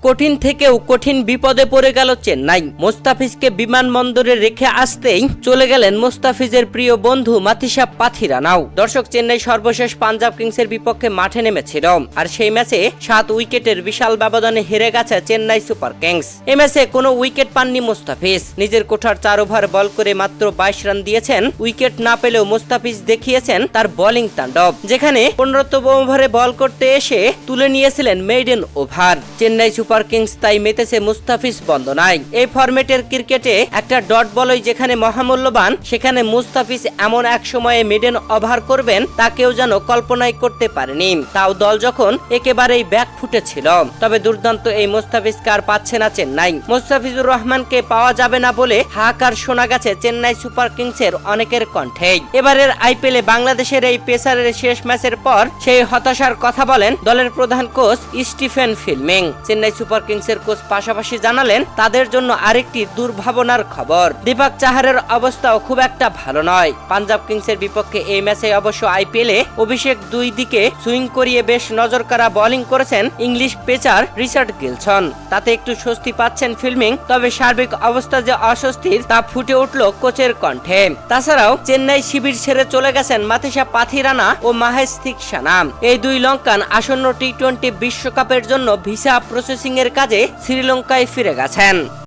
কঠিন থেকেও কঠিন বিপদে পড়ে গেল চেন্নাই। মোস্তাফিজকে বিমানবন্দরে রেখে আসতেই চলে গেলেন মোস্তাফিজের প্রিয় বন্ধু মাথিসা পাথিরানাও। দর্শক, চেন্নাই সর্বশেষ পাঞ্জাব কিংসের বিপক্ষে মাঠে নেমেছিল, আর সেই ম্যাচে 7 উইকেটের বিশাল ব্যবধানে হেরে গেছে চেন্নাই সুপার কিংস। এই ম্যাচে কোনো উইকেট পাননি মোস্তাফিজ। নিজের কোঠার 4 ওভার বল করে মাত্র 22 রান দিয়েছেন। উইকেট না পেলেও মোস্তাফিজ দেখিয়েছেন তার বোলিং তাণ্ডব, যেখানে 15তম ওভারে বল করতে এসে তুলে নিয়েছিলেন maiden over. Chennai super kings তাই মেতেছে মুস্তাফিজ বন্দনায়। এই ফরম্যাটের ক্রিকেটে একটা ডট বলই যেখানে মহামূল্যবান, সেখানে মুস্তাফিজ এমন এক সময়ে মেডেন ওভার করবেন তা কেউ যেন কল্পনাই করতে পারেনি, তাও দল যখন একেবারেই ব্যাক ফুটে ছিল। তবে দুর্দান্ত এই মুস্তাফিজকে আর পাচ্ছে না চেন্নাই। মুস্তাফিজুর রহমানকে পাওয়া যাবে না বলে হাহাকার শোনা গেছে চেন্নাই সুপার কিংসের অনেকের কণ্ঠে। এবারের আইপিএলে বাংলাদেশের এই পেসারের শেষ ম্যাচের পর সেই হতাশার কথা বলেন দলের প্রধান coach Stephen Fleming. Chennai super কিংসের কোচ পাশাপাশি জানালেন তাদের জন্য আরেকটি দুর্ভাবনার খবর। দীপক চাহারের অবস্থাও খুব একটা ভালো নয়। পাঞ্জাব কিংসের বিপক্ষে এই ম্যাচে অবশ্য আইপিএলে অভিষেক 2 দিকে সুইং করিয়ে বেশ নজরকাড়া বোলিং করেছেন ইংলিশ পেসার রিচার্ড গিলসন। তাতে একটু স্বস্তি পাচ্ছেন ফিল্মিং, তবে সার্বিক অবস্থা যে অস্বস্তির তা ফুটে উঠল কোচের কণ্ঠে। তাছাড়াও চেন্নাই শিবির ছেড়ে চলে গেছেন মাথিসা পাথিরানা ও মাহেশ থিকসানা। এই 2 লঙ্কান আসন্ন টি-20 বিশ্বকাপের জন্য ভিসা প্রসেসিং এর কাজে শ্রীলঙ্কায় ফিরে গেছেন।